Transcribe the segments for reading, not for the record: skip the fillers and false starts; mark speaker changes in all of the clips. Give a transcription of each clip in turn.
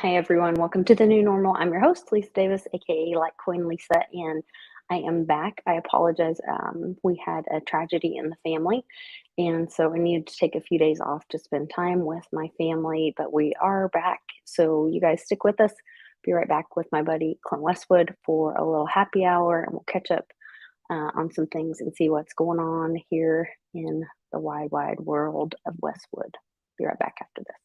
Speaker 1: Hi, everyone. Welcome to the new normal. I'm your host, Lisa Davis, aka Litecoin Lisa, and I am back. I apologize. We had a tragedy in the family, and so I needed to take a few days off to spend time with my family, but we are back. So you guys stick with us. Be right back with my buddy Clint Westwood for a little happy hour, and we'll catch up on some things and see what's going on here in the wide, wide world of Westwood. Be right back after this.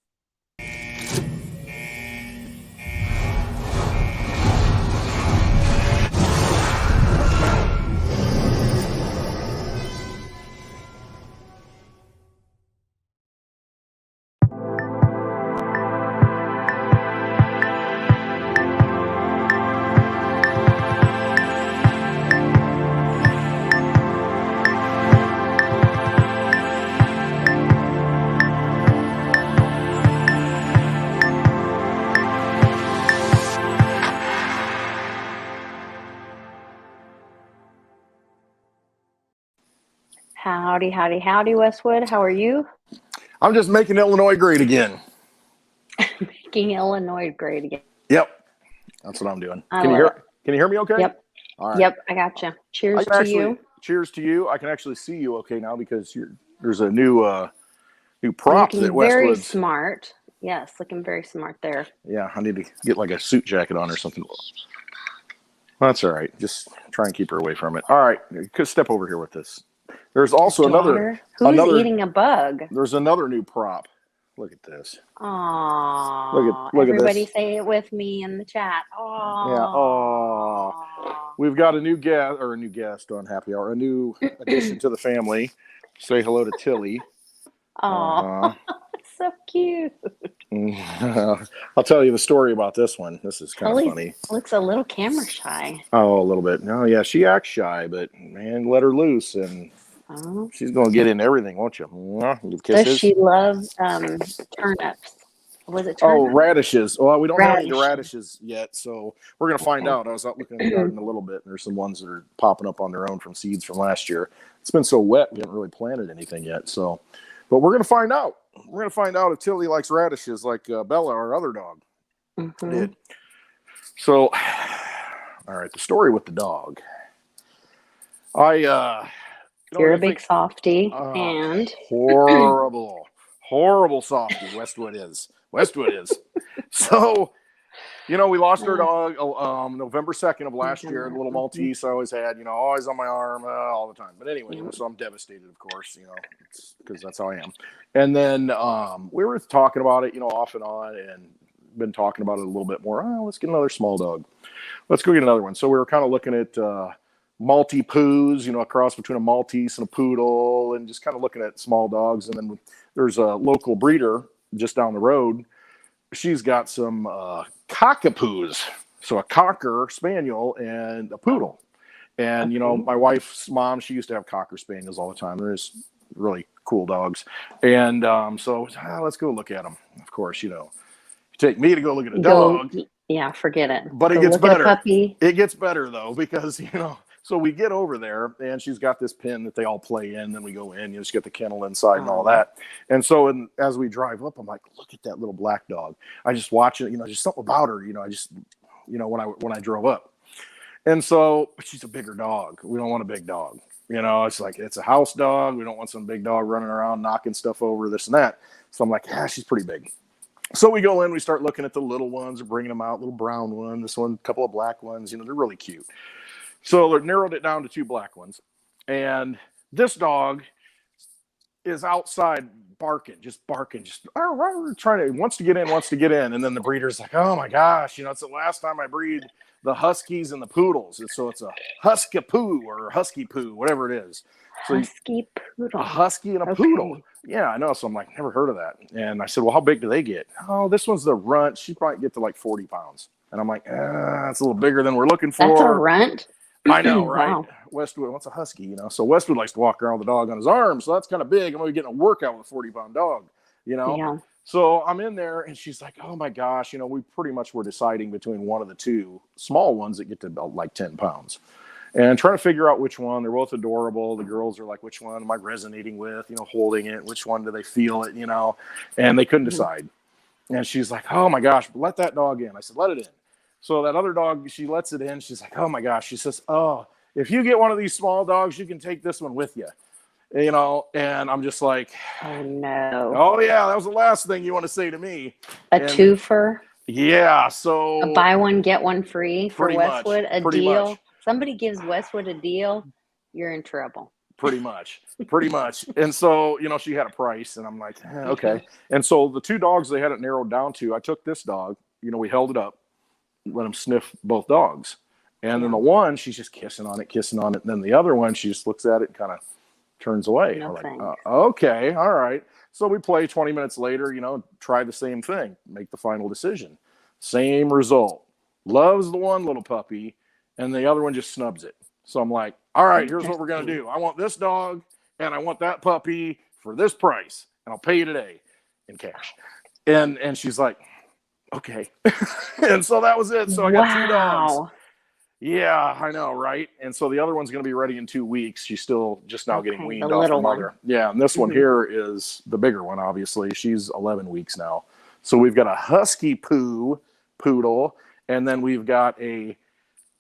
Speaker 1: Howdy, howdy, howdy, Westwood. How are you?
Speaker 2: I'm just making Illinois great again.
Speaker 1: Making Illinois great again.
Speaker 2: Yep, that's what I'm doing.
Speaker 1: I
Speaker 2: Can you
Speaker 1: love
Speaker 2: hear? Can you hear me? Okay.
Speaker 1: Yep.
Speaker 2: All right.
Speaker 1: Yep, I got you. Cheers to you.
Speaker 2: Cheers to you. I can actually see you okay now because there's a new prop
Speaker 1: Looking
Speaker 2: that
Speaker 1: very
Speaker 2: Westwood's.
Speaker 1: smart. Yes, looking very smart there.
Speaker 2: Yeah, I need to get like a suit jacket on or something. That's all right. Just try and keep her away from it. All right, could step over here with this. There's also
Speaker 1: Daughter. Who's eating a bug?
Speaker 2: There's another new prop. Look at this.
Speaker 1: Aww.
Speaker 2: Look at
Speaker 1: Everybody
Speaker 2: this.
Speaker 1: say it with me in the chat. Aww.
Speaker 2: Yeah. Aww. We've got a new guest on Happy Hour, a new addition to the family. Say hello to Tilly.
Speaker 1: Aww. So cute.
Speaker 2: I'll tell you the story about this one. This is kind of funny.
Speaker 1: Looks a little camera shy.
Speaker 2: Oh, a little bit. No, yeah, she acts shy, but man, let her loose and she's going to get in everything, won't you?
Speaker 1: Does she love turnips? Was it turnips?
Speaker 2: Oh, radishes. Well, we don't have any radishes yet, so we're going to find out. I was out looking at the garden a little bit, and there's some ones that are popping up on their own from seeds from last year. It's been so wet, we haven't really planted anything yet. So, but we're going to find out. We're going to find out if Tilly likes radishes like Bella, our other dog, did. So, all right, the story with the dog.
Speaker 1: You're a big softie, and
Speaker 2: horrible softie. Westwood is. So, we lost our dog November 2nd of last year. The little Maltese I always had, always on my arm all the time. But anyway, so I'm devastated, of course, because that's how I am. And then we were talking about it, off and on, and been talking about it a little bit more. Oh, let's get another small dog. Let's go get another one. So we were kind of looking at Maltese, a cross between a Maltese and a poodle, and just kind of looking at small dogs. And then there's a local breeder just down the road. She's got some cockapoos, so a cocker spaniel and a poodle. And my wife's mom, she used to have cocker spaniels all the time. They're just really cool dogs. And so let's go look at them. Of course, you take me to go look at a dog.
Speaker 1: Yeah, forget it.
Speaker 2: But it gets better. It gets better though, because so we get over there, and she's got this pen that they all play in. Then we go in, just get the kennel inside and all that. And so as we drive up, I'm like, look at that little black dog. I just watch it, just something about her, I just, when I drove up. And so, but she's a bigger dog. We don't want a big dog. It's like, it's a house dog. We don't want some big dog running around, knocking stuff over, this and that. So I'm like, she's pretty big. So we go in, we start looking at the little ones, bringing them out, little brown one, this one, a couple of black ones, they're really cute. So they narrowed it down to 2 black ones. And this dog is outside barking, just wants to get in. And then the breeder's like, oh my gosh, it's the last time I breed the Huskies and the Poodles. And so it's a Husky-poo or Husky-poo, whatever it is. So
Speaker 1: Husky-poodle.
Speaker 2: A Husky and a Poodle. Yeah, I know. So I'm like, never heard of that. And I said, well, how big do they get? Oh, this one's the runt. She might get to like 40 pounds. And I'm like, that's a little bigger than we're looking for.
Speaker 1: That's a runt?
Speaker 2: I know, right?
Speaker 1: Wow.
Speaker 2: Westwood wants a Husky, So Westwood likes to walk around with the dog on his arm. So that's kind of big. I'm going to be getting a workout with a 40-pound dog,
Speaker 1: Yeah.
Speaker 2: So I'm in there, and she's like, oh my gosh, we pretty much were deciding between one of the 2 small ones that get to about like 10 pounds. And trying to figure out which one. They're both adorable. The girls are like, which one am I resonating with, holding it? Which one do they feel it, And they couldn't decide. And she's like, oh my gosh, let that dog in. I said, let it in. So that other dog, she lets it in. She's like, oh my gosh. She says, oh, if you get one of these small dogs, you can take this one with you. You know, and I'm just like,
Speaker 1: oh no.
Speaker 2: Oh yeah, that was the last thing you want to say to me.
Speaker 1: A twofer.
Speaker 2: Yeah, so
Speaker 1: a buy one get one free for Westwood.
Speaker 2: A
Speaker 1: deal.
Speaker 2: Much.
Speaker 1: Somebody gives Westwood a deal, you're in trouble.
Speaker 2: Pretty much. And so, you know, she had a price, and I'm like, okay. And so the two dogs they had it narrowed down to, I took this dog. You know, we held it up, let him sniff both dogs, and then the one she's just kissing on it. And then the other one, she just looks at it and kind of turns away.
Speaker 1: No
Speaker 2: like, okay, all right. So we play 20 minutes later, you know, try the same thing, make the final decision. Same result. Loves the one little puppy, and the other one just snubs it. So I'm like, all right, here's what we're going to do. I want this dog, and I want that puppy for this price, and I'll pay you today in cash. And she's like, okay. And so that was it. So I got two dogs. Yeah, I know, right? And so the other one's going to be ready in 2 weeks. She's still just now getting weaned off the mother. One. Yeah, and this one here is the bigger one, obviously. She's 11 weeks now. So we've got a husky poodle, and then we've got a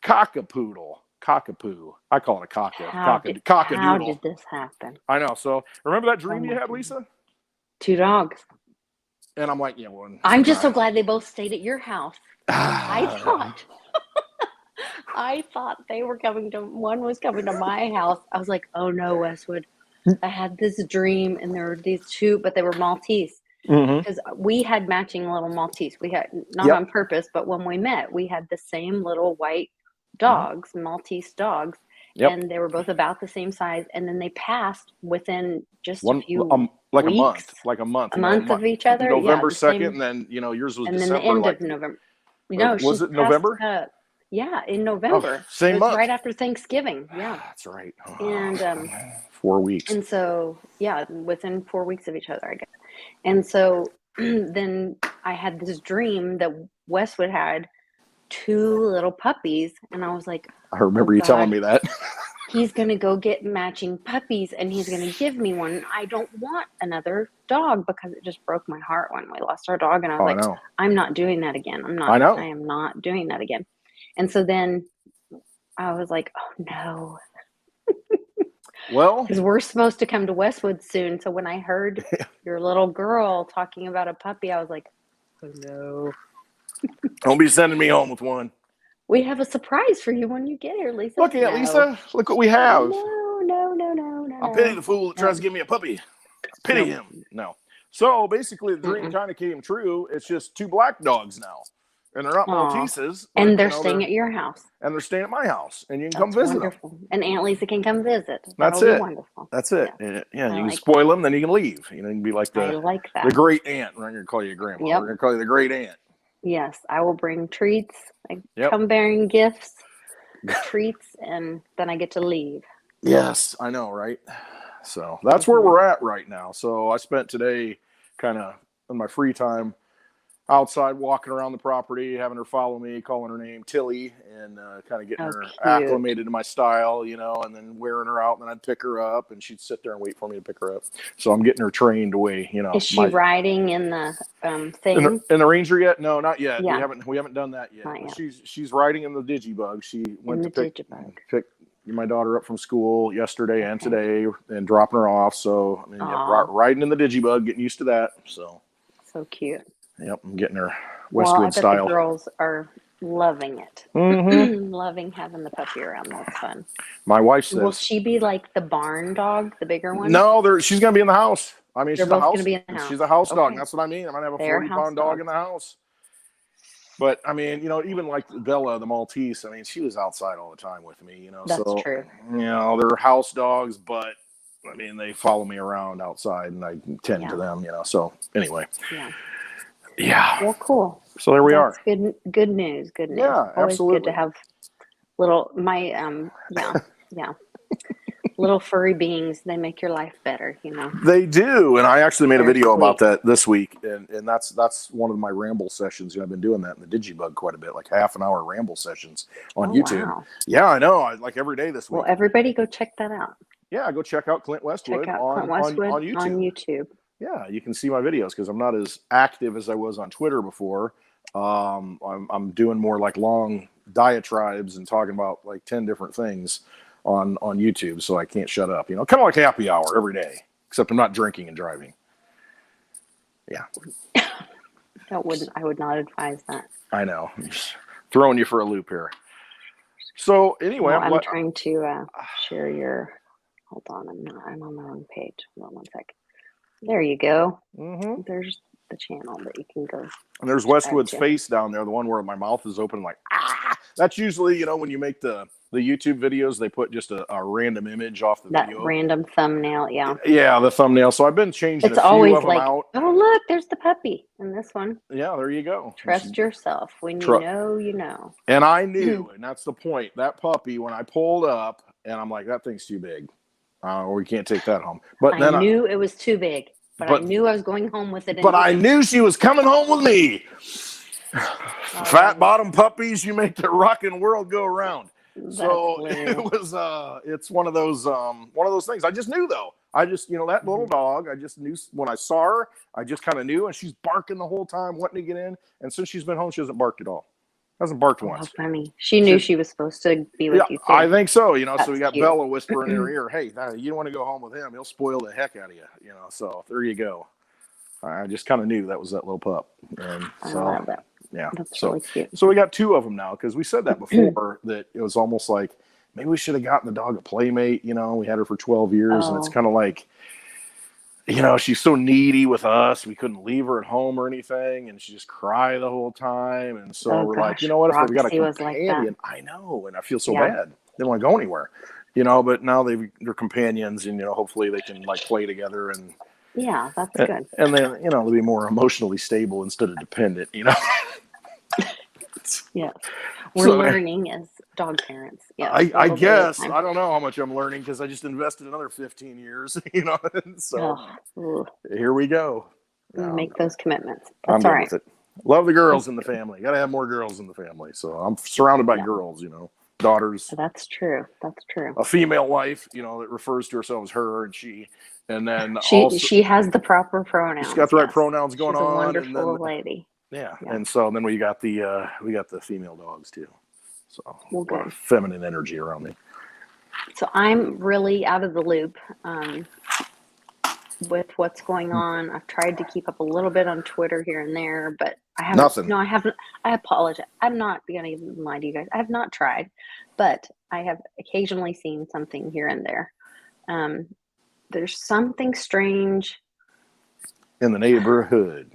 Speaker 2: cockapoo. I call it a cockadoodle.
Speaker 1: How did this happen?
Speaker 2: I know. So remember that dream you had, Lisa?
Speaker 1: 2 dogs.
Speaker 2: And I'm like, yeah, well,
Speaker 1: I'm just so glad they both stayed at your house. I thought they were one was coming to my house. I was like, oh no, Westwood. I had this dream, and there were these two, but they were Maltese. Because we had matching little Maltese. We had, not on purpose, but when we met, we had the same little white dogs, Maltese dogs. And they were both about the same size. And then they passed within just a few weeks.
Speaker 2: A month
Speaker 1: of each other.
Speaker 2: November 2nd, and then, you know, yours was
Speaker 1: and
Speaker 2: December.
Speaker 1: And then the end of November. No,
Speaker 2: was it November?
Speaker 1: Yeah, in November.
Speaker 2: Same month.
Speaker 1: Right after Thanksgiving. Yeah.
Speaker 2: That's right.
Speaker 1: And
Speaker 2: 4 weeks.
Speaker 1: And so, yeah, within 4 weeks of each other, I guess. And so then I had this dream that Westwood had 2 little puppies, and I was like,
Speaker 2: I remember you telling me that.
Speaker 1: He's going to go get matching puppies, and he's going to give me one. I don't want another dog, because it just broke my heart when we lost our dog. And I was like, I'm not doing that again. I am not doing that again. And so then I was like, oh no.
Speaker 2: Well,
Speaker 1: because we're supposed to come to Westwood soon. So when I heard your little girl talking about a puppy, I was like, oh no.
Speaker 2: Don't be sending me home with one.
Speaker 1: We have a surprise for you when you get here, Lisa.
Speaker 2: Look at Lisa. Look what we have.
Speaker 1: No.
Speaker 2: I'll pity the fool that tries to give me a puppy. Pity him. No. So basically, the dream kind of came true. It's just 2 black dogs now. And they're not Malteses.
Speaker 1: And they're staying at your house.
Speaker 2: And they're staying at my house. And you can come visit them.
Speaker 1: And Aunt Lisa can come visit.
Speaker 2: That's it.
Speaker 1: Wonderful.
Speaker 2: That's it. Yeah, you can spoil them, then you can leave. You know, you can be like the great aunt. We're not going to call you a grandma. We're going to call you the great aunt.
Speaker 1: Yes, I will bring treats. I come bearing gifts, treats, and then I get to leave.
Speaker 2: Yes, I know, right? So that's where we're at right now. So I spent today kind of in my free time outside walking around the property, having her follow me, calling her name Tilly, and kind of getting her acclimated to my style, you know, and then wearing her out, and then I'd pick her up, and she'd sit there and wait for me to pick her up. So I'm getting her trained away, you know.
Speaker 1: Is she riding in the thing?
Speaker 2: In the Ranger yet? No, not yet. Yeah. We haven't done that yet. She's riding in the Digibug. She went to pick my daughter up from school yesterday and today, and dropping her off. So I mean, riding in the Digibug, getting used to that. So
Speaker 1: cute.
Speaker 2: Yep, I'm getting her Westwood style.
Speaker 1: I bet the girls are loving it. Loving having the puppy around. That's fun.
Speaker 2: My wife says,
Speaker 1: will she be like the barn dog, the bigger one?
Speaker 2: No, she's going to be in the house. I mean, she's a house dog.
Speaker 1: Okay.
Speaker 2: That's what I mean. I'm going to have a 40-pound dog in the house. But, I mean, you know, even like Bella, the Maltese, I mean, she was outside all the time with me, you know.
Speaker 1: That's true.
Speaker 2: You know, they're house dogs, but, I mean, they follow me around outside, and I tend to them, you know. So, anyway. Yeah.
Speaker 1: Well, cool.
Speaker 2: So there we are.
Speaker 1: Good news. Good news.
Speaker 2: Yeah,
Speaker 1: always
Speaker 2: absolutely.
Speaker 1: Good to have little little furry beings. They make your life better, you know.
Speaker 2: They do, and I actually made a video about that this week, and that's one of my ramble sessions. You know, I've been doing that in the Digibug quite a bit, like half-an-hour ramble sessions on YouTube. Wow. Yeah, I know. Like every day this week.
Speaker 1: Well, everybody go check that out.
Speaker 2: Yeah, go check out Clint Westwood, on YouTube. Yeah, you can see my videos because I'm not as active as I was on Twitter before. I'm doing more like long diatribes and talking about like 10 different things on YouTube, so I can't shut up. You know, kind of like happy hour every day, except I'm not drinking and driving. Yeah.
Speaker 1: I would not advise that.
Speaker 2: I know. I'm just throwing you for a loop here. So anyway,
Speaker 1: I'm trying to share your. Hold on, I'm on the wrong page. Hold on one sec. There you go.
Speaker 2: Mm-hmm.
Speaker 1: There's the channel that you can go.
Speaker 2: And there's Westwood's face down there, the one where my mouth is open, like ah. That's usually, you know, when you make the YouTube videos, they put just a random image off the video.
Speaker 1: That random thumbnail, yeah.
Speaker 2: Yeah, the thumbnail. So I've been changing
Speaker 1: it's
Speaker 2: a few
Speaker 1: always
Speaker 2: of them
Speaker 1: like,
Speaker 2: out.
Speaker 1: Oh, look, there's the puppy in this one.
Speaker 2: Yeah, there you go.
Speaker 1: Trust yourself. When you know, you know.
Speaker 2: And I knew, and that's the point. That puppy, when I pulled up, and I'm like, that thing's too big. We can't take that home. But then
Speaker 1: I knew it was too big. But I knew I was going home with it.
Speaker 2: But I knew she was coming home with me. Fat bottom puppies, you make the rockin' world go around. So it was it's one of those things. I just knew though. I just, you know, that little dog, I just knew when I saw her, I just kind of knew, and she's barking the whole time, wanting to get in. And since she's been home, she hasn't barked at all. Hasn't barked once.
Speaker 1: How funny. She knew she was supposed to be with you too.
Speaker 2: I think so. You know,
Speaker 1: That's
Speaker 2: so we got
Speaker 1: cute.
Speaker 2: Bella whispering in her ear, hey, you don't want to go home with him. He'll spoil the heck out of you. You know, so there you go. I just kind of knew that was that little pup. And so,
Speaker 1: I love that.
Speaker 2: Yeah.
Speaker 1: That's really cute.
Speaker 2: So we got 2 of them now because we said that before that it was almost like maybe we should have gotten the dog a playmate. You know, we had her for 12 years and it's kind of like, you know, she's so needy with us. We couldn't leave her at home or anything, and she just cry the whole time. And so we're like, you know what? If we got a companion, I know, and I feel so bad. They don't want to go anywhere, you know. But now they're companions, and you know, hopefully they can like play together and.
Speaker 1: Yeah, that's good.
Speaker 2: And then you know they'll be more emotionally stable instead of dependent. You know.
Speaker 1: Yeah, we're learning as dog parents. Yeah,
Speaker 2: I guess I don't know how much I'm learning because I just invested another 15 years. You know, so here we go.
Speaker 1: Make those commitments.
Speaker 2: That's all right. With it. Love the girls in the family. Got to have more girls in the family. So I'm surrounded by girls. You know, daughters.
Speaker 1: That's true. That's true.
Speaker 2: A female wife. You know, that refers to herself as her and she. And then
Speaker 1: she has the proper pronouns.
Speaker 2: She's got the right pronouns going on.
Speaker 1: She's a wonderful lady.
Speaker 2: Yeah. And so then we got the female dogs too. So
Speaker 1: good.
Speaker 2: Feminine energy around me.
Speaker 1: So I'm really out of the loop with what's going on. I've tried to keep up a little bit on Twitter here and there, but I haven't.
Speaker 2: Nothing.
Speaker 1: No, I haven't. I apologize. I'm not gonna even lie to you guys. I have not tried, but I have occasionally seen something here and there. There's something strange
Speaker 2: in the neighborhood.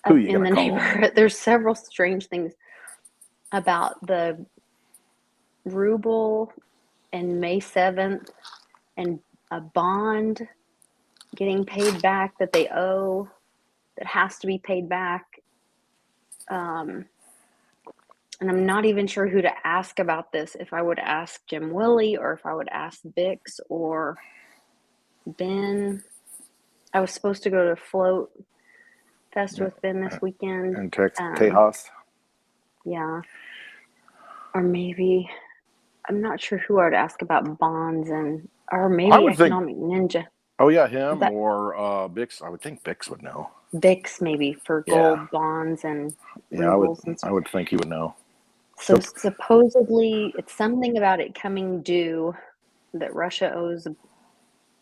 Speaker 2: Who you
Speaker 1: in the neighborhood? There's several strange things about the ruble and May 7th and a bond getting paid back that they owe that has to be paid back. And I'm not even sure who to ask about this. If I would ask Jim Willie or if I would ask Bix or Ben. I was supposed to go to Float Fest with Ben this weekend.
Speaker 2: In Tejas.
Speaker 1: Yeah. Or maybe, I'm not sure who I would ask about bonds or maybe Economic Ninja.
Speaker 2: Oh yeah, him or Bix. I would think Bix would know.
Speaker 1: Bix maybe for gold bonds and rubles and stuff.
Speaker 2: I would think he would know.
Speaker 1: So supposedly it's something about it coming due that Russia owes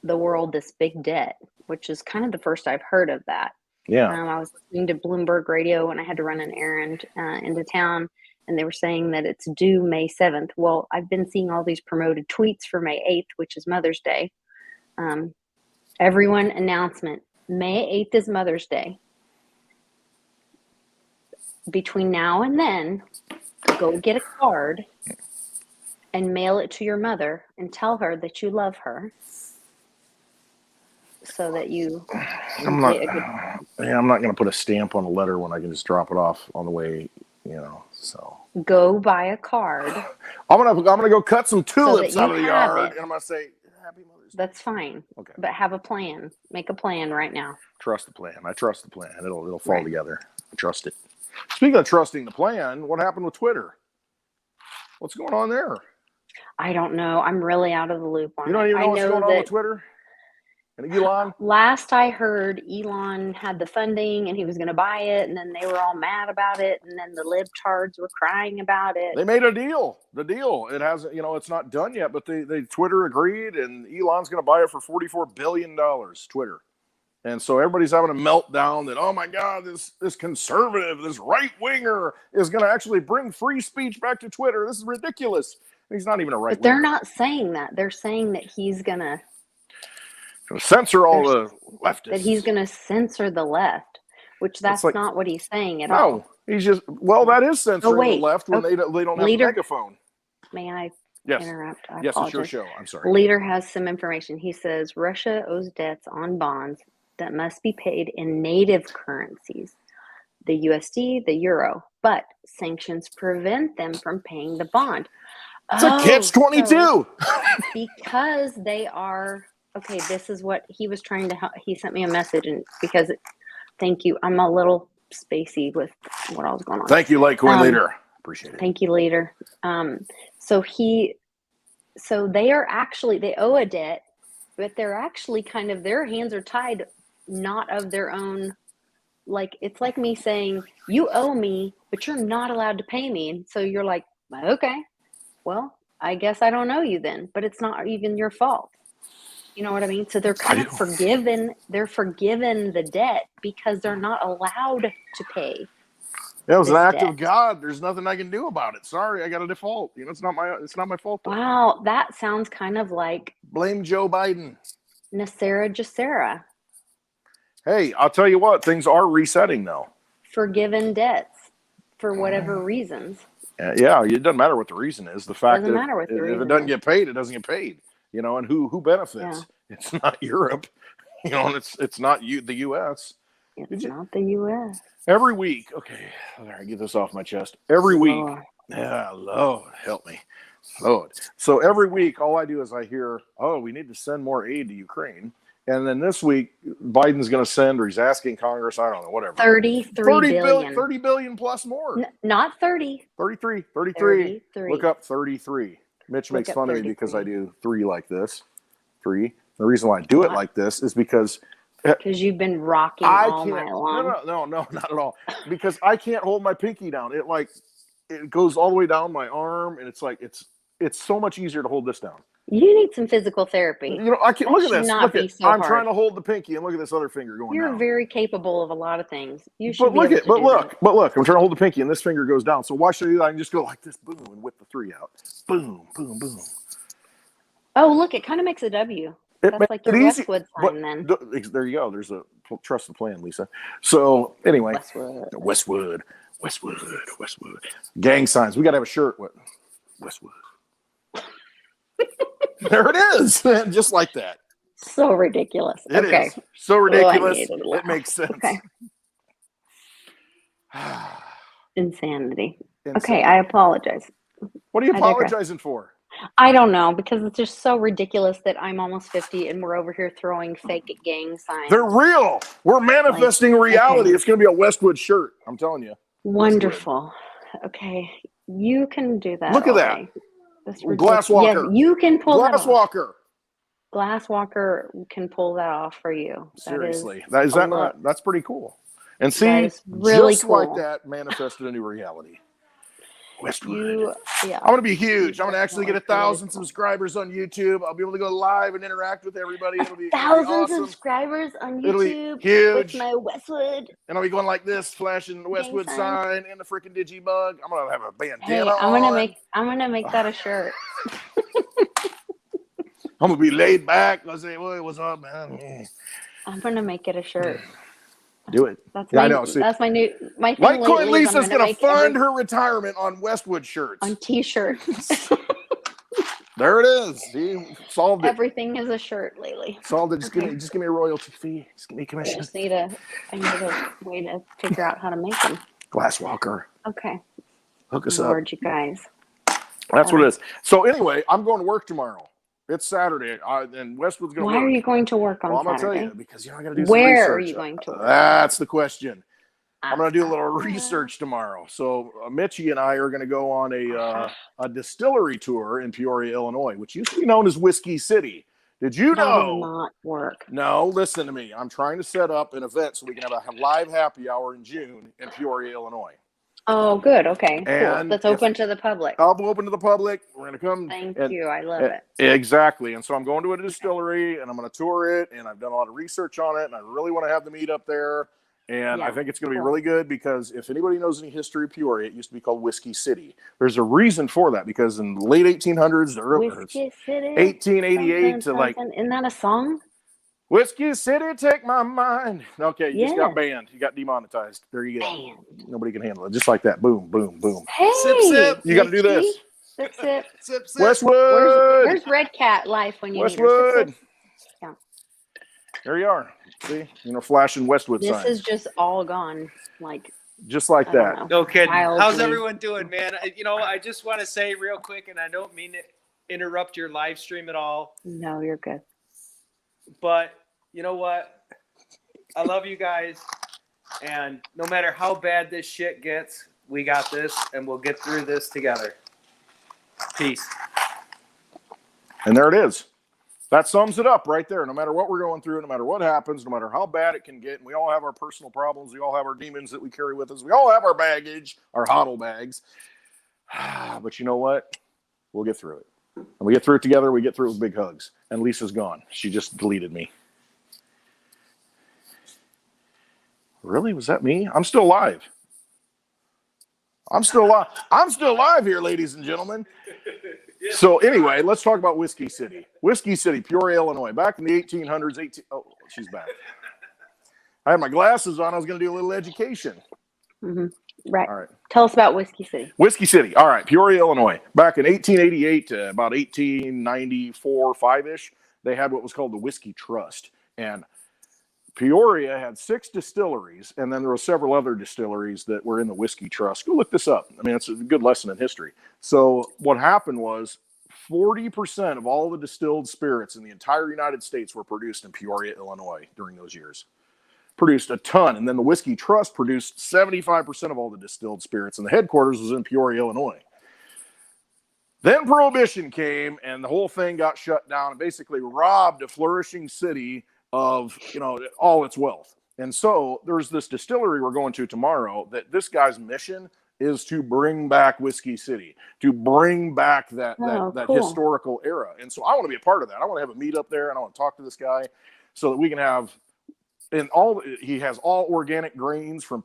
Speaker 1: the world this big debt, which is kind of the first I've heard of that.
Speaker 2: Yeah.
Speaker 1: I was listening to Bloomberg Radio when I had to run an errand into town, and they were saying that it's due May 7th. Well, I've been seeing all these promoted tweets for May 8th, which is Mother's Day. Everyone announcement, May 8th is Mother's Day. Between now and then, go get a card and mail it to your mother and tell her that you love her. So that you
Speaker 2: I'm not going to put a stamp on a letter when I can just drop it off on the way, you know. So
Speaker 1: go buy a card.
Speaker 2: I'm gonna go cut some tulips out of the yard, and I'm gonna say Happy Mother's Day.
Speaker 1: That's fine. Okay, but have a plan. Make a plan right now.
Speaker 2: Trust the plan. I trust the plan. It'll fall together. I trust it. Speaking of trusting the plan, what happened with Twitter? What's going on there?
Speaker 1: I don't know. I'm really out of the loop on it.
Speaker 2: You don't even know what's going on with Twitter? And Elon?
Speaker 1: Last I heard, Elon had the funding and he was going to buy it, and then they were all mad about it, and then the libtards were crying about it.
Speaker 2: They made a deal. The deal. It hasn't, it's not done yet, but they Twitter agreed, and Elon's going to buy it for $44 billion. Twitter. And so everybody's having a meltdown that, oh my God, this conservative, this right winger is going to actually bring free speech back to Twitter. This is ridiculous. He's not even a right winger.
Speaker 1: But they're not saying that. They're saying that he's going to
Speaker 2: censor all the leftists.
Speaker 1: That he's going to censor the left, which that's not what he's saying at
Speaker 2: all.
Speaker 1: No,
Speaker 2: he's just, that is censoring the left when they don't have a megaphone.
Speaker 1: May I interrupt?
Speaker 2: Yes, it's your show. I'm sorry.
Speaker 1: Leader has some information. He says Russia owes debts on bonds that must be paid in native currencies, the USD, the euro, but sanctions prevent them from paying the bond.
Speaker 2: It's a catch-22.
Speaker 1: So because they are... Okay, this is what he was trying to help. He sent me a message, and thank you. I'm a little spacey with what all's going on.
Speaker 2: Thank you, Litecoin Leader. Appreciate it.
Speaker 1: Thank you, Leader. So they owe a debt, but they're actually their hands are tied, not of their own. Like, it's like me saying, you owe me, but you're not allowed to pay me. And so you're like, okay, well, I guess I don't owe you then, but it's not even your fault. You know what I mean? So they're kind of forgiven. They're forgiven the debt because they're not allowed to pay.
Speaker 2: It was an act of God. There's nothing I can do about it. Sorry, I got a default. It's not my fault. Though.
Speaker 1: Wow, that sounds kind of like
Speaker 2: blame Joe Biden.
Speaker 1: Nasera Jacera.
Speaker 2: Hey, I'll tell you what, things are resetting though.
Speaker 1: Forgiven debts for whatever reasons.
Speaker 2: Yeah, it doesn't matter what the reason is. The fact
Speaker 1: doesn't
Speaker 2: that
Speaker 1: matter what the reason
Speaker 2: if it doesn't get paid, it doesn't get paid. And who benefits? Yeah. It's not Europe, and it's not the U.S.
Speaker 1: It's not the U.S.
Speaker 2: Every week, okay, I get this off my chest. Every week, Lord, help me, Lord. So every week, all I do is I hear, we need to send more aid to Ukraine, and then this week, Biden's going to send, or he's asking Congress, I don't know, whatever,
Speaker 1: 33 billion,
Speaker 2: 30 billion plus more.
Speaker 1: Not 30,
Speaker 2: 33. Look up 33. Mitch makes fun of me because I do 3 like this. 3. The reason why I do it like this is because
Speaker 1: you've been rocking all night long.
Speaker 2: No, not at all. Because I can't hold my pinky down. It goes all the way down my arm, and it's so much easier to hold this down.
Speaker 1: You need some physical therapy.
Speaker 2: I can't look at this. I'm
Speaker 1: hard.
Speaker 2: trying to hold the pinky, and look at this other finger going
Speaker 1: You're
Speaker 2: down.
Speaker 1: very capable of a lot of things. You should.
Speaker 2: But look, I'm trying to hold the pinky, and this finger goes down. So why should I do that? I can just go like this, boom, and whip the 3 out. Boom, boom, boom.
Speaker 1: Oh, look, it kind of makes a W. That's like your Westwood sign then.
Speaker 2: There you go. There's a trust the plan, Lisa. So anyway, Westwood. Gang signs. We got to have a shirt. What? Westwood. There it is. Just like that.
Speaker 1: So ridiculous.
Speaker 2: It is. So ridiculous. It makes sense.
Speaker 1: Okay. Insanity. Okay, I apologize.
Speaker 2: What are you apologizing for?
Speaker 1: I don't know, because it's just so ridiculous that I'm almost 50 and we're over here throwing fake gang signs.
Speaker 2: They're real. We're manifesting reality. Okay. It's going to be a Westwood shirt. I'm telling you.
Speaker 1: Wonderful. Okay. You can do that.
Speaker 2: Look at that. Glasswalker.
Speaker 1: Yes, you can pull that off.
Speaker 2: Glasswalker.
Speaker 1: Glasswalker can pull that off for you.
Speaker 2: Seriously. That's pretty cool. And see, really just cool. Like that manifested a new reality. Westwood. I'm going to be huge. I'm going to actually get 1,000 subscribers on YouTube. I'll be able to go live and interact with everybody. It'll be
Speaker 1: 1,000
Speaker 2: awesome.
Speaker 1: Subscribers on YouTube.
Speaker 2: It'll be huge.
Speaker 1: With my Westwood.
Speaker 2: And I'll be going like this, flashing the Westwood sign and the freaking Digibug. I'm going to have a bandana.
Speaker 1: Hey, I'm going to make that a shirt.
Speaker 2: I'm going to be laid back. I'll say, "Boy, what's up, man?"
Speaker 1: I'm going to make it a shirt.
Speaker 2: Do it.
Speaker 1: I know. See, that's my thing.
Speaker 2: Litecoin Lisa's going to fund her retirement on Westwood shirts.
Speaker 1: On T-shirts.
Speaker 2: There it is. See, solved it.
Speaker 1: Everything is a shirt lately.
Speaker 2: Solved it. Just give me a royalty fee. Just give me a commission.
Speaker 1: I need a way to figure out how to make them.
Speaker 2: Glasswalker.
Speaker 1: Okay.
Speaker 2: Hook us
Speaker 1: up. You guys.
Speaker 2: That's what it is. So anyway, I'm going to work tomorrow. It's Saturday, and Westwood's going to work.
Speaker 1: Why are you going to work on Saturday?
Speaker 2: I'm going to tell you, because I got to do some research.
Speaker 1: Where are you going to work?
Speaker 2: That's the question. I'm going to do a little research tomorrow. So Mitchie and I are going to go on a distillery tour in Peoria, Illinois, which used to be known as Whiskey City. Did you
Speaker 1: That would
Speaker 2: know?
Speaker 1: not work.
Speaker 2: No, listen to me. I'm trying to set up an event so we can have a live happy hour in June in Peoria, Illinois.
Speaker 1: Oh, good. Okay,
Speaker 2: And
Speaker 1: cool. That's open to the public.
Speaker 2: I'll be open to the public. We're going to come.
Speaker 1: Thank you. I love it.
Speaker 2: Exactly. And so I'm going to a distillery and I'm going to tour it. And I've done a lot of research on it. And I really want to have the meet up there. And I think it's going to be really good because if anybody knows any history of Peoria, it used to be called Whiskey City. There's a reason for that because in the late 1800s, the early
Speaker 1: Whiskey City,
Speaker 2: 1888 to like.
Speaker 1: Isn't that a song?
Speaker 2: Whiskey City, take my mind. Okay, you just got
Speaker 1: Yes.
Speaker 2: banned. You got demonetized. There you go.
Speaker 1: Banned.
Speaker 2: Nobody can handle it. Just like that. Boom, boom, boom.
Speaker 1: Hey,
Speaker 3: Sip, sip.
Speaker 2: You got to do this.
Speaker 1: Sip, sip.
Speaker 3: Sip, sip.
Speaker 2: Westwood.
Speaker 1: Where's Red Cat Life when you need her?
Speaker 2: Westwood.
Speaker 1: Sip, sip. Yeah.
Speaker 2: There you are. See, flashing Westwood
Speaker 1: This
Speaker 2: signs.
Speaker 1: is just all gone. Like,
Speaker 2: Just like
Speaker 1: I don't
Speaker 2: that.
Speaker 1: know.
Speaker 3: No kidding.
Speaker 1: Wildly.
Speaker 3: How's everyone doing, man? I just want to say real quick, and I don't mean to interrupt your live stream at all,
Speaker 1: No, you're good.
Speaker 3: but you know what? I love you guys, and no matter how bad this shit gets, we got this, and we'll get through this together. Peace.
Speaker 2: And there it is. That sums it up right there. No matter what we're going through, no matter what happens, no matter how bad it can get, and we all have our personal problems. We all have our demons that we carry with us. We all have our baggage, our hodl bags. But you know what? We'll get through it. And we get through it together. We get through it with big hugs. And Lisa's gone. She just deleted me. Really? Was that me? I'm still alive. I'm still alive. I'm still alive here, ladies and gentlemen. So anyway, let's talk about Whiskey City. Whiskey City, Peoria, Illinois. Back in the 1800s, oh, she's back. I had my glasses on. I was going to do a little education.
Speaker 1: Mm-hmm. Right.
Speaker 2: All right.
Speaker 1: Tell us about Whiskey City.
Speaker 2: Whiskey City. All right. Peoria, Illinois. Back in 1888 to about 1894, 5-ish, they had what was called the Whiskey Trust. And Peoria had 6 distilleries, and then there were several other distilleries that were in the Whiskey Trust. Go look this up. I mean, it's a good lesson in history. So what happened was 40% of all the distilled spirits in the entire United States were produced in Peoria, Illinois during those years. Produced a ton. And then the Whiskey Trust produced 75% of all the distilled spirits, and the headquarters was in Peoria, Illinois. Then Prohibition came, and the whole thing got shut down and basically robbed a flourishing city of all its wealth. And so there's this distillery we're going to tomorrow that this guy's mission is to bring back Whiskey City, to bring back that
Speaker 1: cool.
Speaker 2: historical era. And so I want to be a part of that. I want to have a meet up there, and I want to talk to this guy so that we can have he has all organic grains from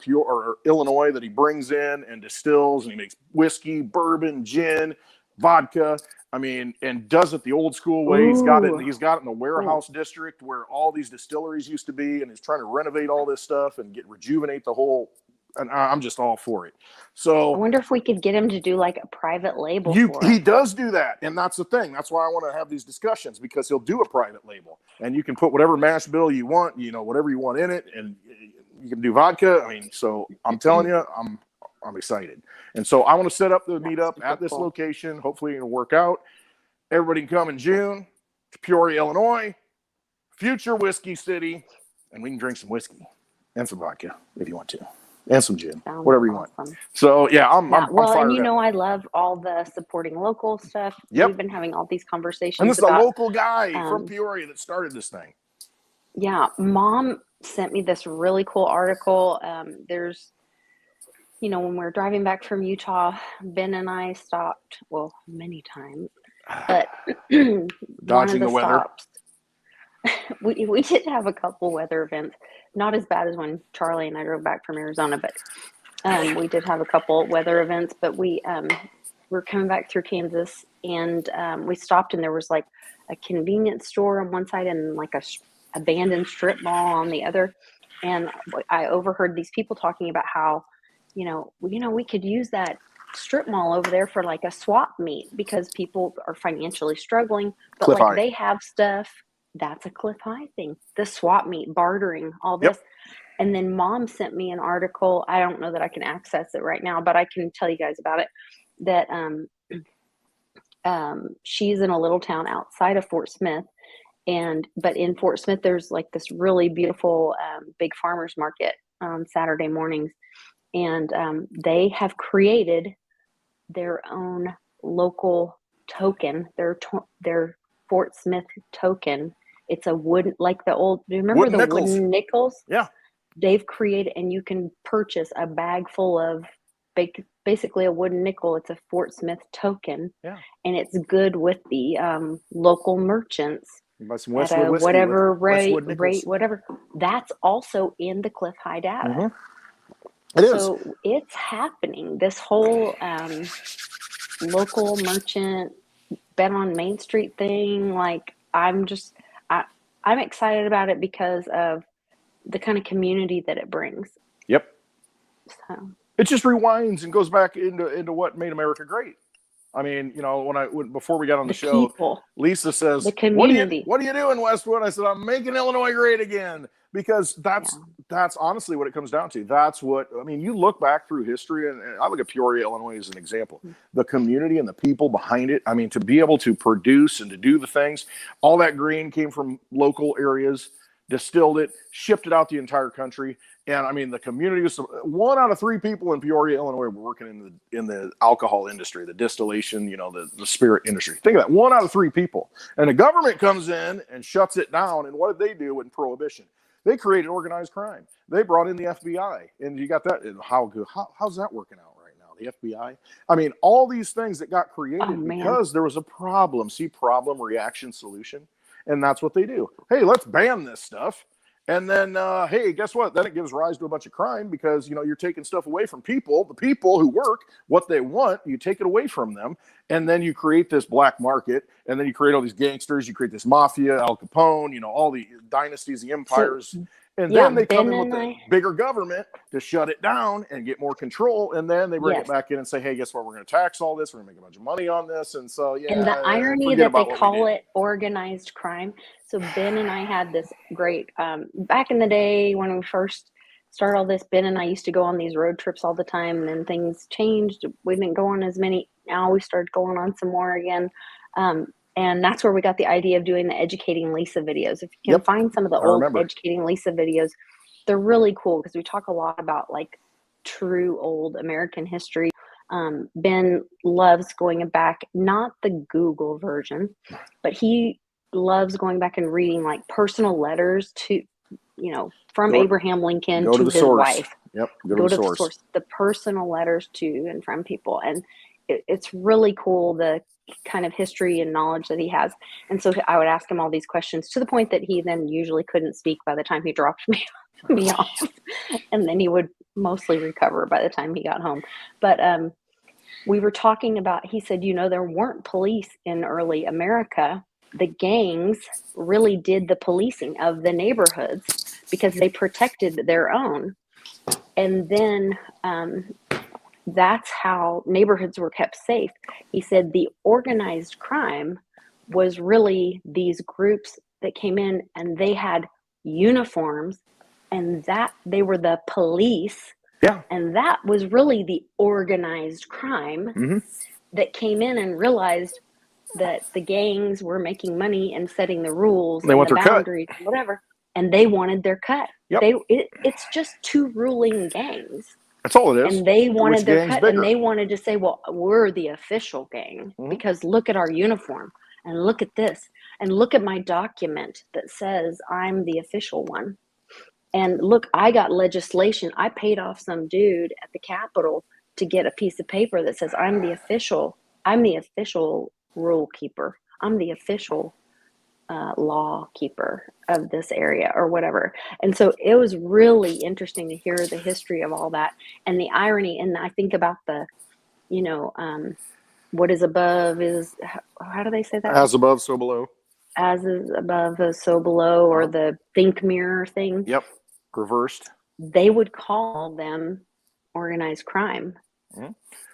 Speaker 2: Illinois that he brings in and distills, and he makes whiskey, bourbon, gin, vodka. I mean, and does it the old school way. He's got it in the warehouse district where all these distilleries used to be, and he's trying to renovate all this stuff and rejuvenate the whole. And I'm just all for it. So
Speaker 1: I wonder if we could get him to do like a private label.
Speaker 2: He does do that, and that's the thing. That's why I want to have these discussions, because he'll do a private label, and you can put whatever mash bill you want, whatever you want in it, and you can do vodka. I mean, so I'm telling you, I'm excited. And so I want to set up the meetup at this location. Hopefully it'll work out. Everybody can come in June to Peoria, Illinois, future Whiskey City, and we can drink some whiskey and some vodka if you want to, and some gin, whatever you want. So yeah, I'm fired
Speaker 1: and
Speaker 2: up.
Speaker 1: I love all the supporting local stuff.
Speaker 2: Yep.
Speaker 1: We've been having all these conversations.
Speaker 2: And this is a local guy from Peoria that started this thing.
Speaker 1: Yeah, Mom sent me this really cool article. There's when we were driving back from Utah, Ben and I stopped, many times, but
Speaker 2: dodging the weather.
Speaker 1: We did have a couple weather events, not as bad as when Charlie and I drove back from Arizona, but we did have a couple weather events. But we were coming back through Kansas, and we stopped, and there was like a convenience store on one side and like a abandoned strip mall on the other. And I overheard these people talking about how we could use that strip mall over there for like a swap meet because people are financially struggling, but
Speaker 2: Cliff High.
Speaker 1: They have stuff. That's a Cliff High thing. The swap meet, bartering, all this. Yep. And then Mom sent me an article. I don't know that I can access it right now, but I can tell you guys about it. That she's in a little town outside of Fort Smith, but in Fort Smith there's like this really beautiful big farmers market on Saturday mornings. And they have created their own local token, their Fort Smith token. It's a wooden, like the old, do you remember
Speaker 2: Wooden
Speaker 1: the
Speaker 2: nickels.
Speaker 1: wooden nickels?
Speaker 2: Yeah.
Speaker 1: They've created, and you can purchase a bag full of basically a wooden nickel. It's a Fort Smith token.
Speaker 2: Yeah.
Speaker 1: And it's good with the local merchants
Speaker 2: You buy some
Speaker 1: at
Speaker 2: Westwood
Speaker 1: a
Speaker 2: whiskey
Speaker 1: whatever
Speaker 2: with Westwood
Speaker 1: rate,
Speaker 2: nickels.
Speaker 1: whatever. That's also in the Cliff High data.
Speaker 2: Mm-hmm. It is.
Speaker 1: So it's happening. This whole local merchant bet on Main Street thing, like I'm excited about it because of the kind of community that it brings.
Speaker 2: Yep.
Speaker 1: So
Speaker 2: It just rewinds and goes back into what made America great. I mean, before we got on the show,
Speaker 1: people,
Speaker 2: Lisa says,
Speaker 1: the community.
Speaker 2: What are you doing, Westwood? I said, I'm making Illinois great again, because that's honestly what it comes down to. That's what, I mean, you look back through history, and I look at Peoria, Illinois as an example. The community and the people behind it, I mean, to be able to produce and to do the things, all that grain came from local areas, distilled it, shipped it out the entire country. And I mean, the community was 1 out of 3 people in Peoria, Illinois, were working in the alcohol industry, the distillation, the spirit industry. Think of that, 1 out of 3 people. And the government comes in and shuts it down. And what did they do in Prohibition? They created organized crime. They brought in the FBI, and you got that. How's that working out right now? The FBI. I mean, all these things that got created because there was a problem. See, problem, reaction, solution. And that's what they do. Hey, let's ban this stuff. And then, hey, guess what? Then it gives rise to a bunch of crime, because, you're taking stuff away from people, the people who work, what they want, you take it away from them. And then you create this black market, and then you create all these gangsters, you create this mafia, Al Capone, all the dynasties, the empires. And then they come in with the bigger government to shut it down and get more control. And then they bring it back in and say, hey, guess what? We're going to tax all this. We're going to make a bunch of money on this. And so,
Speaker 1: and the irony that they call it organized crime. So Ben and I had this great, back in the day when we first started all this, Ben and I used to go on these road trips all the time, and then things changed. We didn't go on as many. Now we started going on some more again. And that's where we got the idea of doing the Educating Lisa videos. If you can find some of the old Educating Lisa videos, they're really cool, because we talk a lot about like true old American history. Ben loves going back, not the Google version, but he loves going back and reading like personal letters to, from Abraham Lincoln to his wife.
Speaker 2: Yep. Go to the source.
Speaker 1: The personal letters to and from people. And it's really cool, the kind of history and knowledge that he has. And so I would ask him all these questions, to the point that he then usually couldn't speak by the time he dropped me off. And then he would mostly recover by the time he got home. But we were talking about, he said, there weren't police in early America. The gangs really did the policing of the neighborhoods because they protected their own. And then that's how neighborhoods were kept safe. He said the organized crime was really these groups that came in, and they had uniforms, and that they were the police.
Speaker 2: Yeah.
Speaker 1: And that was really the organized crime that came in and realized that the gangs were making money and setting the rules,
Speaker 2: they want
Speaker 1: the
Speaker 2: their
Speaker 1: boundaries,
Speaker 2: cut.
Speaker 1: Whatever, and they wanted their cut.
Speaker 2: Yep.
Speaker 1: It's just 2 ruling gangs.
Speaker 2: That's all it is.
Speaker 1: And they wanted their cut,
Speaker 2: bigger?
Speaker 1: and they wanted to say, well, we're the official gang because look at our uniform, and look at this, and look at my document that says I'm the official one. And look, I got legislation. I paid off some dude at the Capitol to get a piece of paper that says I'm the official rule keeper. I'm the official law keeper of this area, or whatever. And so it was really interesting to hear the history of all that, and the irony. And I think about the, what is above is, how do they say that?
Speaker 2: As above, so below.
Speaker 1: As is above, so below, or the think mirror thing.
Speaker 2: Yep. Reversed.
Speaker 1: They would call them organized crime.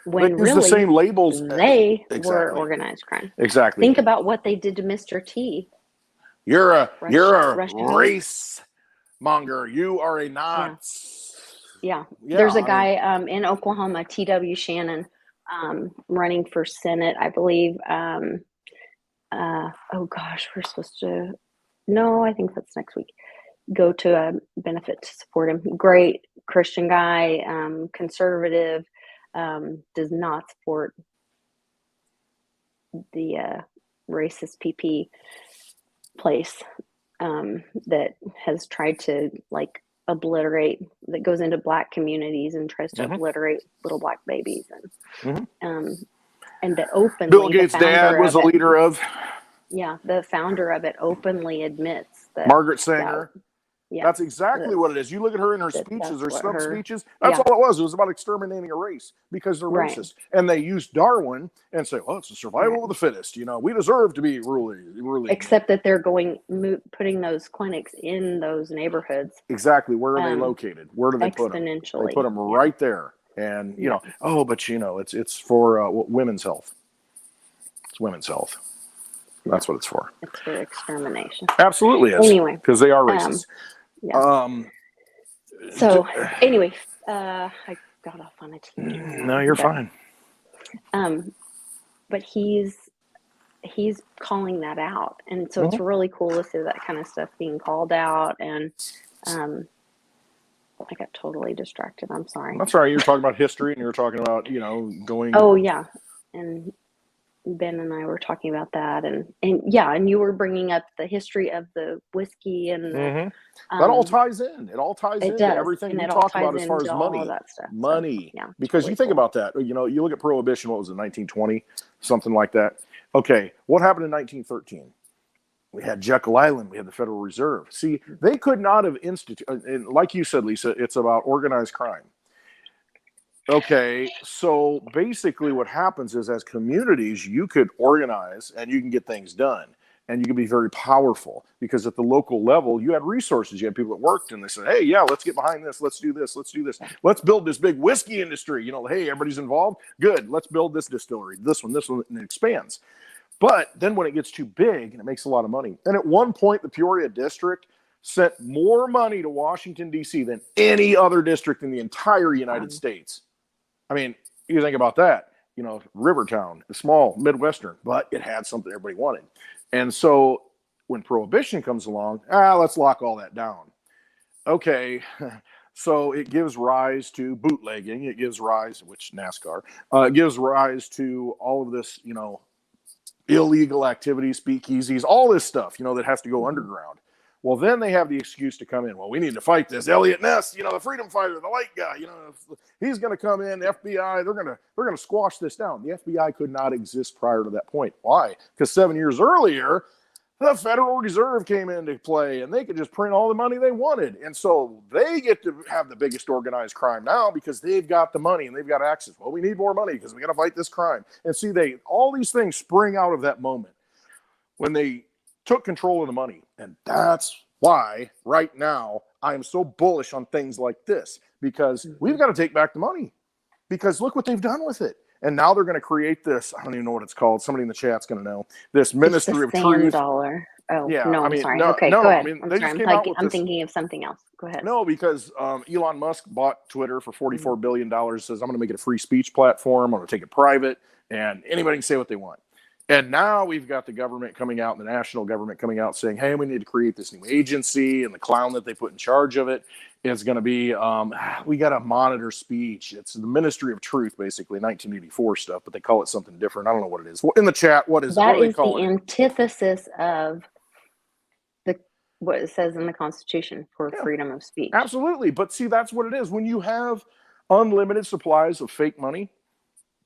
Speaker 2: When really the same labels,
Speaker 1: they were organized crime.
Speaker 2: Exactly.
Speaker 1: Think about what they did to Mr. T.
Speaker 2: You're a race monger. You are a Nazi.
Speaker 1: Yeah. There's a guy in Oklahoma, T.W. Shannon, running for Senate, I believe. Oh gosh, we're supposed to. No, I think that's next week. Go to a benefit to support him. Great Christian guy, conservative. Does not support the racist PP place that has tried to like obliterate, that goes into Black communities and tries to obliterate little Black babies, and that openly
Speaker 2: Bill Gates' dad was a leader of.
Speaker 1: Yeah, the founder of it openly admits that
Speaker 2: Margaret Sanger.
Speaker 1: Yeah,
Speaker 2: that's exactly what it is. You look at her in her speeches, her stump speeches. That's all it was. It was about exterminating a race because they're racist. And they used Darwin and say, well, it's the survival of the fittest. You know, we deserve to be ruling.
Speaker 1: Except that they're putting those clinics in those neighborhoods.
Speaker 2: Exactly. Where are they located? Where do they put them? They put them right there. And, you know, but, you know, it's for women's health. It's women's health. That's what it's for.
Speaker 1: It's for extermination.
Speaker 2: Absolutely is.
Speaker 1: Anyway.
Speaker 2: Because they are racist.
Speaker 1: So anyway, I got off on a tangent.
Speaker 2: No, you're fine.
Speaker 1: But he's calling that out, and so it's really cool to see that kind of stuff being called out. And I got totally distracted. I'm sorry.
Speaker 2: I'm sorry. You were talking about history, and you were talking about, you know, going.
Speaker 1: Oh yeah, and Ben and I were talking about that, and you were bringing up the history of the whiskey and the,
Speaker 2: that all ties in. It all ties into everything we talk about as far as money. Money,
Speaker 1: so,
Speaker 2: because really you think about that. You know, you look at Prohibition. What was it, 1920, something like that? Okay, what happened in 1913? We had Jekyll Island. We had the Federal Reserve. See, they could not have instituted. Like you said, Lisa, it's about organized crime. Okay, so basically what happens is, as communities, you could organize and you can get things done, and you can be very powerful, because at the local level, you had resources. You had people that worked, and they said, hey, yeah, let's get behind this. Let's do this. Let's do this. Let's build this big whiskey industry. You know, hey, everybody's involved. Good. Let's build this distillery, this one, and it expands. But then when it gets too big and it makes a lot of money, and at one point, the Peoria district sent more money to Washington, D.C. than any other district in the entire United States. I mean, you think about that, you know, Rivertown, a small Midwestern, but it had something everybody wanted. And so when Prohibition comes along, let's lock all that down. Okay, so it gives rise to bootlegging. It gives rise, which NASCAR, it gives rise to all of this, you know, illegal activities, speakeasies, all this stuff, you know, that has to go underground. Well, then they have the excuse to come in. Well, we need to fight this. Elliot Ness, you know, the freedom fighter, the light guy, you know, he's going to come in. FBI, they're going to squash this down. The FBI could not exist prior to that point. Why? Because 7 years earlier, the Federal Reserve came into play, and they could just print all the money they wanted. And so they get to have the biggest organized crime now because they've got the money and they've got access. Well, we need more money because we got to fight this crime. And see, all these things spring out of that moment when they took control of the money. And that's why right now I am so bullish on things like this, because we've got to take back the money, because look what they've done with it. And now they're going to create this, I don't even know what it's called. Somebody in the chat's going to know. This Ministry of Truth.
Speaker 1: $1 Oh,
Speaker 2: yeah,
Speaker 1: no, I'm sorry. Okay,
Speaker 2: no,
Speaker 1: go ahead.
Speaker 2: I mean,
Speaker 1: I'm thinking of something else. Go ahead.
Speaker 2: No, because Elon Musk bought Twitter for $44 billion, says, I'm going to make it a free speech platform. I'm going to take it private, and anybody can say what they want. And now we've got the government coming out, the national government coming out saying, hey, we need to create this new agency, and the clown that they put in charge of it is going to be, we got to monitor speech. It's the Ministry of Truth, basically, 1984 stuff, but they call it something different. I don't know what it is. Well, in the chat, what is
Speaker 1: that?
Speaker 2: What
Speaker 1: is the antithesis of what it says in the Constitution for freedom of speech.
Speaker 2: Absolutely. But see, that's what it is. When you have unlimited supplies of fake money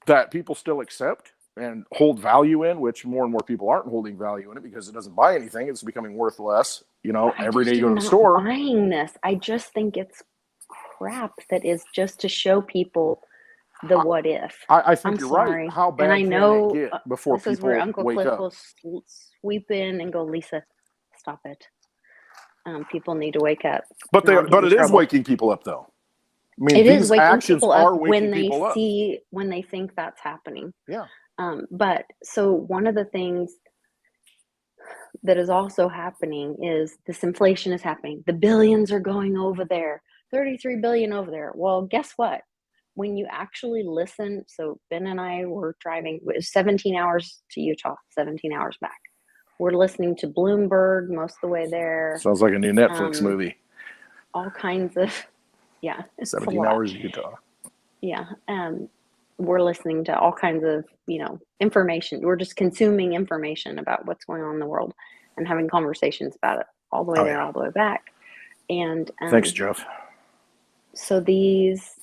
Speaker 2: that people still accept and hold value in, which more and more people aren't holding value in it because it doesn't buy anything. It's becoming worth less. You know, every day you go to the store.
Speaker 1: Buying this, I just think it's crap that is just to show people the what if.
Speaker 2: I think you're right. How bad
Speaker 1: and I know,
Speaker 2: can it get before
Speaker 1: this
Speaker 2: people
Speaker 1: is where Uncle
Speaker 2: wake
Speaker 1: Cliff
Speaker 2: up?
Speaker 1: will sweep in and go, Lisa, stop it. People need to wake up.
Speaker 2: But it is waking people up, though. I mean,
Speaker 1: it is waking
Speaker 2: actions
Speaker 1: people
Speaker 2: are
Speaker 1: up
Speaker 2: waking
Speaker 1: when they
Speaker 2: people up.
Speaker 1: when they think that's happening.
Speaker 2: Yeah.
Speaker 1: But so one of the things that is also happening is this inflation is happening. The billions are going over there, 33 billion over there. Well, guess what? When you actually listen, so Ben and I were driving, it was 17 hours to Utah, 17 hours back. We're listening to Bloomberg most of the way there.
Speaker 2: Sounds like a new Netflix movie.
Speaker 1: All kinds of,
Speaker 2: 17 hours in Utah.
Speaker 1: Yeah. we're listening to all kinds of, information. We're just consuming information about what's going on in the world and having conversations about it all the way
Speaker 2: Oh,
Speaker 1: there,
Speaker 2: yeah.
Speaker 1: all the way back. And
Speaker 2: Thanks, Jeff.
Speaker 1: so these,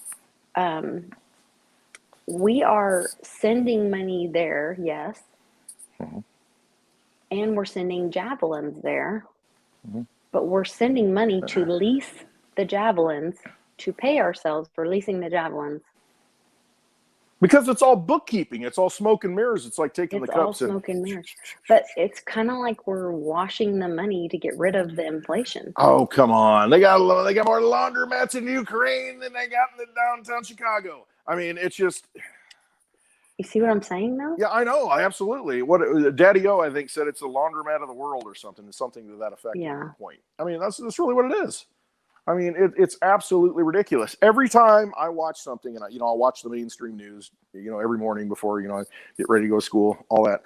Speaker 1: we are sending money there, yes.
Speaker 2: Mhm.
Speaker 1: And we're sending javelins there.
Speaker 2: Mhm.
Speaker 1: But we're sending money to lease the javelins, to pay ourselves for leasing the javelins.
Speaker 2: Because it's all bookkeeping. It's all smoke and mirrors. It's like taking
Speaker 1: It's
Speaker 2: the
Speaker 1: all
Speaker 2: cups and
Speaker 1: smoke and mirrors. But it's kind of like we're washing the money to get rid of the inflation.
Speaker 2: oh, come on. They got more laundromats in Ukraine than they got in the downtown Chicago. I mean, it's just.
Speaker 1: You see what I'm saying, though?
Speaker 2: Yeah, I know. I absolutely. What Daddy O, I think, said it's the laundromat of the world or something to that effect.
Speaker 1: Yeah.
Speaker 2: At one point. I mean, that's really what it is. I mean, it's absolutely ridiculous. Every time I watch something, and I'll watch the mainstream news, every morning before, I get ready to go to school, all that,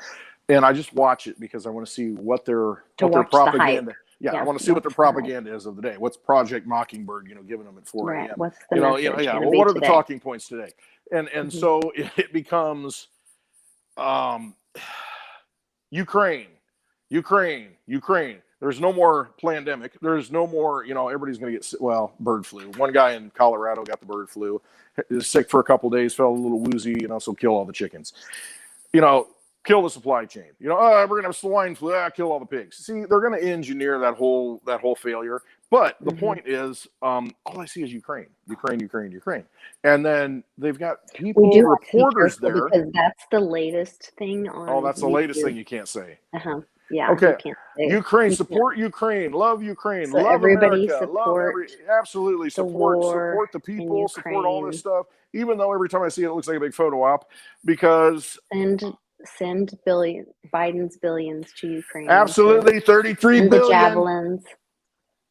Speaker 2: and I just watch it because I want to see what their propaganda. Yeah, I want to see what their propaganda is of the day. What's Project Mockingbird, giving them at 4 a.m.
Speaker 1: Right. What's the message?
Speaker 2: Well, what are the talking points today? And so it becomes Ukraine. There's no more pandemic. There's no more, everybody's going to get, bird flu. One guy in Colorado got the bird flu. He was sick for a couple of days, felt a little woozy, so kill all the chickens. Kill the supply chain. We're going to have swine flu. Kill all the pigs. See, they're going to engineer that whole failure. But the point is, all I see is Ukraine. And then they've got reporters there.
Speaker 1: Because that's the latest thing on
Speaker 2: Oh, that's the
Speaker 1: YouTube.
Speaker 2: latest thing you can't say.
Speaker 1: Uh-huh. Yeah.
Speaker 2: Okay.
Speaker 1: Ukraine,
Speaker 2: support Ukraine, love Ukraine,
Speaker 1: so
Speaker 2: love
Speaker 1: everybody
Speaker 2: America, absolutely support the people, support all this stuff. Even though every time I see it, it looks like a big photo op, because
Speaker 1: send Biden's billions to Ukraine.
Speaker 2: Absolutely, 33 billion.
Speaker 1: The javelins,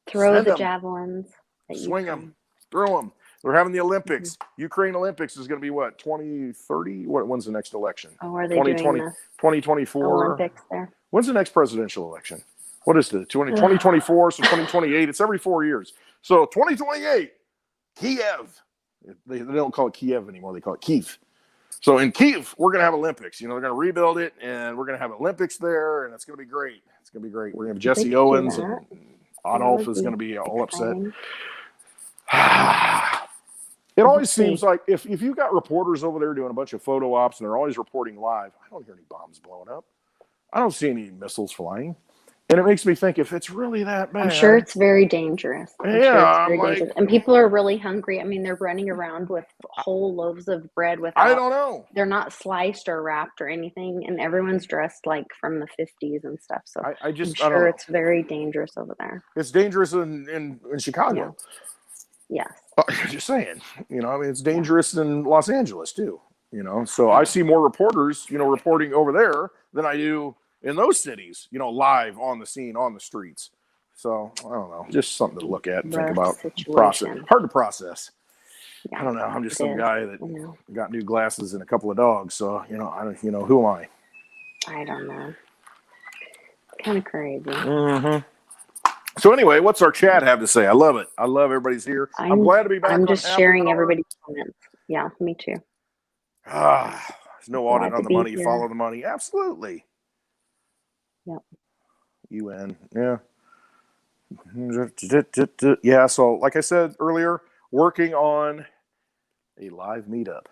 Speaker 1: throw the
Speaker 2: javelins, swing
Speaker 1: them,
Speaker 2: throw them. They're having the Olympics. Mm-hmm. Ukraine Olympics is going to be what, 2030? When's the next election?
Speaker 1: Oh, are they 2020,
Speaker 2: doing 2024
Speaker 1: Olympics there? When's
Speaker 2: the next presidential election? What is it? 2024, so 2028. It's every 4 years. So 2028, Kiev. They don't call it Kiev anymore. They call it Kyiv. So in Kyiv, we're going to have Olympics. They're going to rebuild it, and we're going to have Olympics there, and it's going to be great. It's going to be great. We're going to have Jesse Owens, and Adolf is going to be all upset. It always seems like if you've got reporters over there doing a bunch of photo ops and they're always reporting live, I don't hear any bombs blowing up. I don't see any missiles flying. And it makes me think, if it's really that bad.
Speaker 1: I'm sure it's very dangerous.
Speaker 2: Dangerous.
Speaker 1: And people are really hungry. I mean, they're running around with whole loaves of bread without.
Speaker 2: I don't know.
Speaker 1: They're not sliced or wrapped or anything. And everyone's dressed like from the 50s and stuff. So I'm sure it's very dangerous over there.
Speaker 2: It's dangerous in Chicago.
Speaker 1: Yeah.
Speaker 2: Yes. Just saying. It's dangerous in Los Angeles too. So I see more reporters, reporting over there than I do in those cities, live on the scene, on the streets. So I don't know, just something to look at and think about. Process. Hard to process. Yeah, I don't know. I'm just some guy that got new glasses and a couple of dogs. So, I don't, who am I?
Speaker 1: I don't know. Kind of crazy.
Speaker 2: Mm-hmm. So anyway, what's our chat have to say? I love it. I love everybody's here. I'm glad to be back.
Speaker 1: I'm just sharing everybody's comments. Yeah, me too.
Speaker 2: There's no audit on the money. Here. Follow the money. Absolutely.
Speaker 1: Yep.
Speaker 2: UN. Yeah. Yeah. So, like I said earlier, working on a live meetup,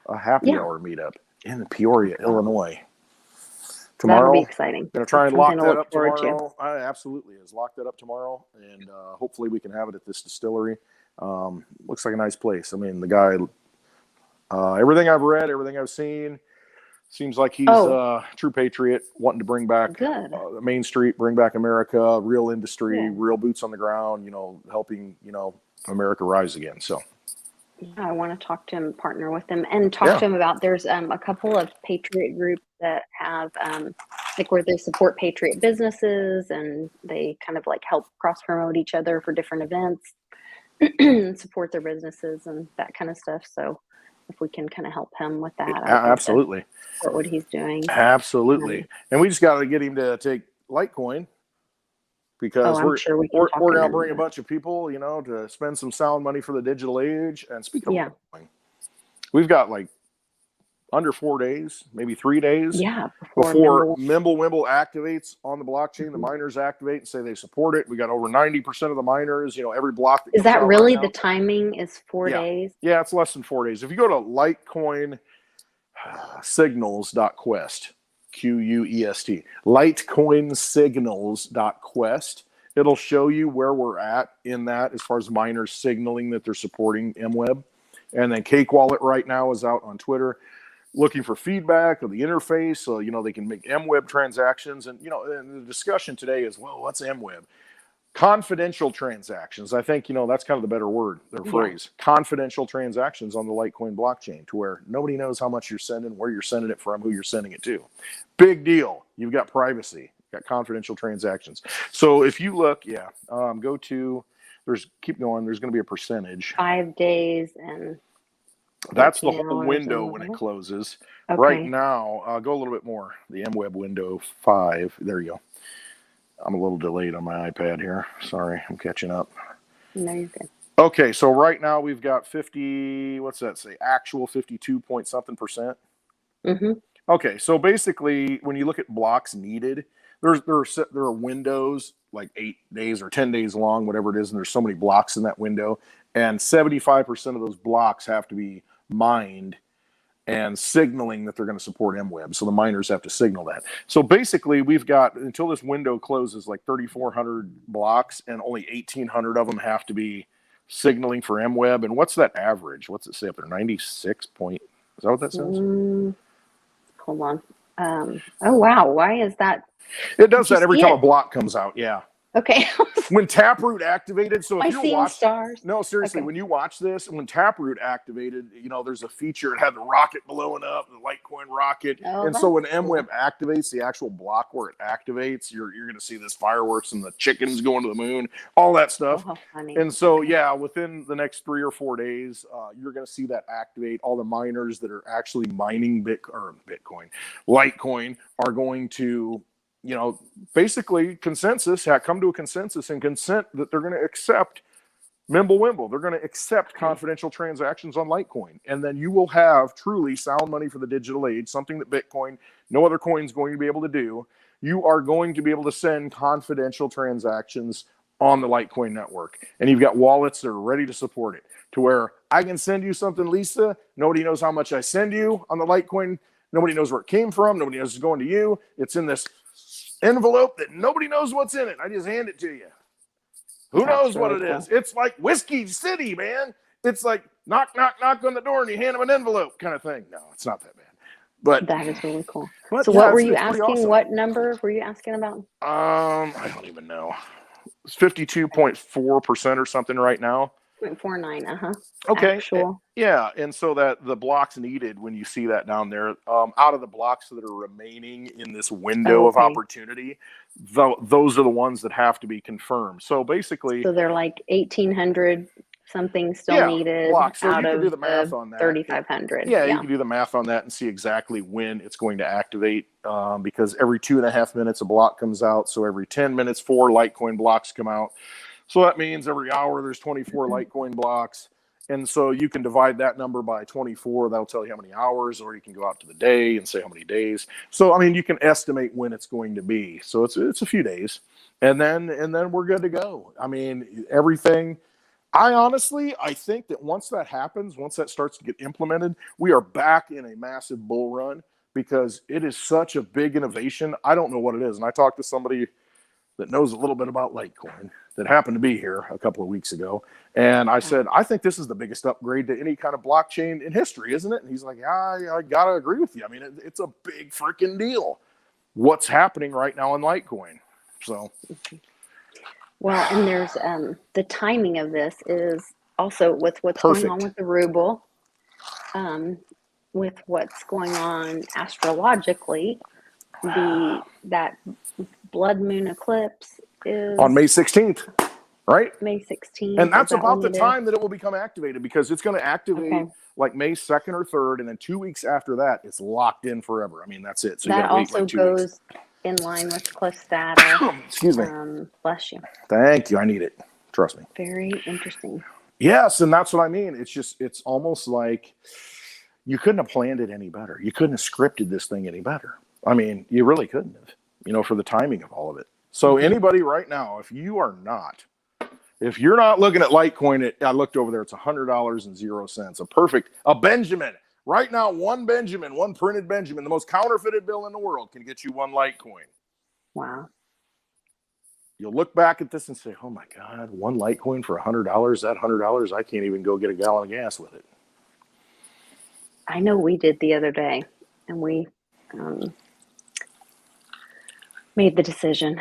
Speaker 2: a happy hour meetup in Peoria, Illinois. Tomorrow.
Speaker 1: That'll be exciting.
Speaker 2: Going to try and lock that up tomorrow. Absolutely is. Lock that up tomorrow, and hopefully we can have it at this distillery. Looks like a nice place. I mean, the guy, everything I've read, everything I've seen, seems like he's a true patriot, wanting to bring back Main Street, bring back America, real industry, real boots on the ground, helping, America rise again. So.
Speaker 1: Yeah, I want to talk to him, partner with him, and talk to him about, there's a couple of patriot groups that have where they support patriot businesses, and they kind of help cross promote each other for different events and support their businesses and that kind of stuff. So if we can kind of help him with that,
Speaker 2: absolutely
Speaker 1: support what he's doing.
Speaker 2: Absolutely. And we just got to get him to take Litecoin. Because we're going to bring a bunch of people, to spend some sound money for the digital age. And speaking of Litecoin, we've got under 4 days, maybe 3 days.
Speaker 1: Yeah,
Speaker 2: Before Mimblewimble activates on the blockchain, the miners activate and say they support it. We got over 90% of the miners, every block that
Speaker 1: is
Speaker 2: comes
Speaker 1: that
Speaker 2: out
Speaker 1: really
Speaker 2: right
Speaker 1: the
Speaker 2: now.
Speaker 1: timing is 4 days?
Speaker 2: Yeah, it's less than 4 days. If you go to Litecoin signals.quest, Quest, litecoinsignals.quest, it'll show you where we're at in that as far as miners signaling that they're supporting MWeb. And then Cake Wallet right now is out on Twitter looking for feedback of the interface, so they can make MWeb transactions. And and the discussion today is, well, what's MWeb? Confidential transactions. I think that's kind of the better word or phrase. Confidential transactions on the Litecoin blockchain, to where nobody knows how much you're sending, where you're sending it from, who you're sending it to. Big deal. You've got privacy. You've got confidential transactions. So if you look, go to. Keep going. There's going to be a percentage.
Speaker 1: 5 days and.
Speaker 2: That's the whole window when it closes.
Speaker 1: Okay.
Speaker 2: Right now, go a little bit more. The MWeb window 5. There you go. I'm a little delayed on my iPad here. Sorry, I'm catching up.
Speaker 1: No, you're good.
Speaker 2: Okay, so right now we've got 50. What's that say? Actual 52 point something percent.
Speaker 1: Mm-hmm.
Speaker 2: Okay, so basically, when you look at blocks needed, there are windows like 8 days or 10 days long, whatever it is, and there's so many blocks in that window, and 75% of those blocks have to be mined and signaling that they're going to support MWeb. So the miners have to signal that. So basically, we've got, until this window closes, like 3,400 blocks, and only 1,800 of them have to be signaling for MWeb. And what's that average? What's it say up there? 96 point. Is that what that says?
Speaker 1: Hold on. Oh, wow. Why is that?
Speaker 2: It does that every time a block comes out. Yeah.
Speaker 1: Okay.
Speaker 2: When Taproot activated, so if you're watching,
Speaker 1: stars.
Speaker 2: No, seriously, when you watch this, when Taproot activated, there's a feature. It had the rocket blowing up, the Litecoin rocket, and so when MWeb activates, the actual block where it activates, you're going to see this fireworks and the chickens going to the moon, all that stuff.
Speaker 1: Oh, how funny.
Speaker 2: And so, within the next 3 or 4 days, you're going to see that activate. All the miners that are actually mining Bitcoin, Litecoin, are going to. Basically come to a consensus and consent that they're going to accept Mimblewimble. They're going to accept confidential transactions on Litecoin. And then you will have truly sound money for the digital age, something that Bitcoin, no other coin is going to be able to do. You are going to be able to send confidential transactions on the Litecoin network. And you've got wallets that are ready to support it, to where I can send you something, Lisa. Nobody knows how much I send you on the Litecoin. Nobody knows where it came from. Nobody knows it's going to you. It's in this envelope that nobody knows what's in it. I just hand it to you. Who knows what it is? It's like Whiskey City, man. It's like knock, knock, knock on the door and you hand them an envelope kind of thing. No, it's not that bad. But
Speaker 1: that is really cool.
Speaker 2: But,
Speaker 1: so what were you asking? Awesome. What number were you asking about?
Speaker 2: I don't even know. It's 52.4% or something right now.
Speaker 1: 0.49,
Speaker 2: Okay.
Speaker 1: Actual.
Speaker 2: Yeah, and so that the blocks needed, when you see that down there, out of the blocks that are remaining in this window of opportunity, those are the ones that have to be confirmed. So basically,
Speaker 1: they're like 1,800 something still needed
Speaker 2: blocks. So
Speaker 1: out
Speaker 2: you can
Speaker 1: of
Speaker 2: do the math on that.
Speaker 1: 3,500.
Speaker 2: Yeah, you can do the math on that and see exactly when it's going to activate, because every 2.5 minutes a block comes out. So every 10 minutes, 4 Litecoin blocks come out. So that means every hour there's 24 Litecoin blocks. And so you can divide that number by 24. That'll tell you how many hours, or you can go out to the day and say how many days. So, I mean, you can estimate when it's going to be. So it's a few days. And then we're good to go. I mean, everything. I think that once that happens, once that starts to get implemented, we are back in a massive bull run, because it is such a big innovation. I don't know what it is. And I talked to somebody that knows a little bit about Litecoin that happened to be here a couple of weeks ago. And I said, I think this is the biggest upgrade to any kind of blockchain in history, isn't it? And he's like, yeah, I got to agree with you. I mean, it's a big freaking deal. What's happening right now in Litecoin? So.
Speaker 1: Well, and there's the timing of this is also with what's going on with the ruble, with what's going on astrologically, that blood moon eclipse is
Speaker 2: on May 16th, right?
Speaker 1: May 16th.
Speaker 2: And that's about the time that it will become activated, because it's going to activate like May 2nd or 3rd. And then 2 weeks after that, it's locked in forever. I mean, that's it. So
Speaker 1: that also goes in line with Cliff's data.
Speaker 2: Excuse me.
Speaker 1: Bless you.
Speaker 2: Thank you. I need it. Trust me.
Speaker 1: Very interesting.
Speaker 2: Yes. And that's what I mean. It's almost like, you couldn't have planned it any better. You couldn't have scripted this thing any better. I mean, you really couldn't have, you know, for the timing of all of it. So anybody right now, if you're not looking at Litecoin, I looked over there, it's $100.00. A Benjamin. Right now, one printed Benjamin, the most counterfeited bill in the world, can get you one Litecoin.
Speaker 1: Wow.
Speaker 2: You'll look back at this and say, oh my God, one Litecoin for $100, that $100, I can't even go get a gallon of gas with it.
Speaker 1: I know we did the other day, and we made the decision.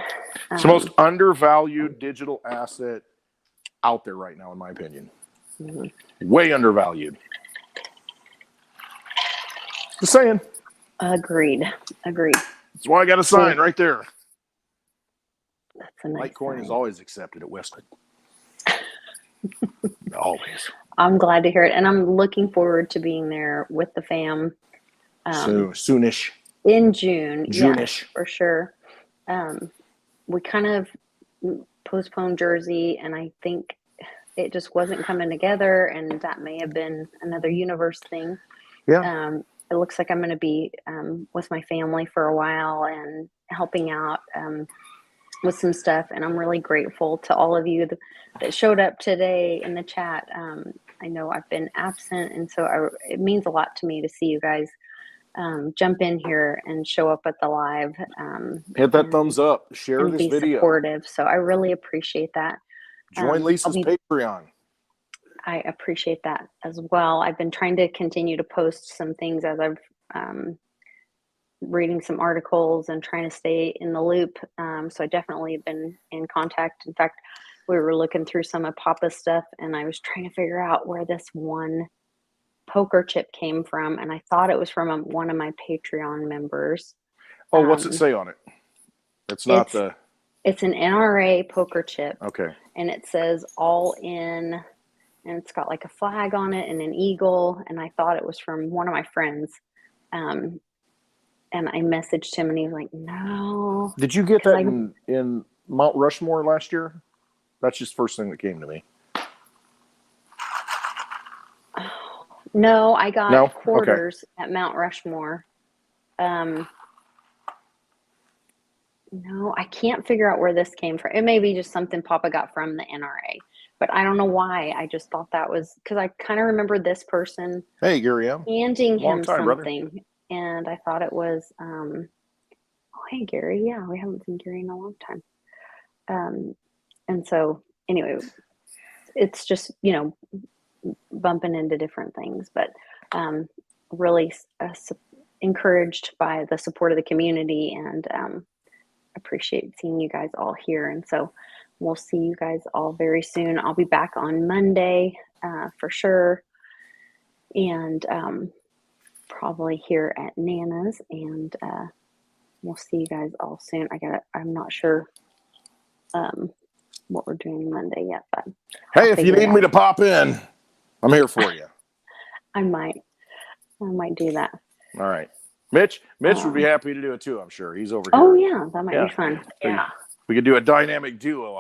Speaker 2: It's the most undervalued digital asset out there right now, in my opinion. Way undervalued. Just saying.
Speaker 1: Agreed.
Speaker 2: That's why I got a sign right there.
Speaker 1: That's a nice
Speaker 2: Litecoin
Speaker 1: sign.
Speaker 2: is always accepted at Westwood. Always.
Speaker 1: I'm glad to hear it, and I'm looking forward to being there with the fam.
Speaker 2: Soonish.
Speaker 1: In June.
Speaker 2: June-ish.
Speaker 1: Yes, for sure. We kind of postponed Jersey, and I think it just wasn't coming together, and that may have been another universe thing.
Speaker 2: Yeah.
Speaker 1: It looks like I'm going to be with my family for a while and helping out with some stuff, and I'm really grateful to all of you that showed up today in the chat. I know I've been absent, and so it means a lot to me to see you guys jump in here and show up at the live.
Speaker 2: Hit that thumbs up. Share this
Speaker 1: be
Speaker 2: video.
Speaker 1: Supportive. So I really appreciate that.
Speaker 2: Join Lisa's Patreon.
Speaker 1: I appreciate that as well. I've been trying to continue to post some things as I've reading some articles and trying to stay in the loop. So I definitely have been in contact. In fact, we were looking through some of Papa's stuff, and I was trying to figure out where this one poker chip came from, and I thought it was from one of my Patreon members.
Speaker 2: Oh, what's it say on it? It's not
Speaker 1: It's an NRA poker chip.
Speaker 2: Okay.
Speaker 1: And it says all in, and it's got like a flag on it and an eagle, and I thought it was from one of my friends. And I messaged him, and he was like, no.
Speaker 2: Did you get that in Mount Rushmore last year? That's just the first thing that came to me.
Speaker 1: No, I got quarters
Speaker 2: Okay.
Speaker 1: at Mount Rushmore. No, I can't figure out where this came from. It may be just something Papa got from the NRA, but I don't know why. I just thought that was because I kind of remember this person
Speaker 2: Hey, Gary M.
Speaker 1: handing him something,
Speaker 2: brother.
Speaker 1: and I thought it was, oh, hey, Gary. Yeah, we haven't seen Gary in a long time. And so anyway, it's just, bumping into different things, but really encouraged by the support of the community, and appreciate seeing you guys all here. And so we'll see you guys all very soon. I'll be back on Monday for sure, and probably here at Nana's, and we'll see you guys all soon. I'm not sure what we're doing Monday yet, but
Speaker 2: hey, if you need me to pop in, I'm here for you.
Speaker 1: I might do that.
Speaker 2: All right. Mitch would be happy to do it too, I'm sure. He's over here.
Speaker 1: Oh yeah, that might be fun.
Speaker 2: So
Speaker 1: yeah.
Speaker 2: We could do a dynamic duo.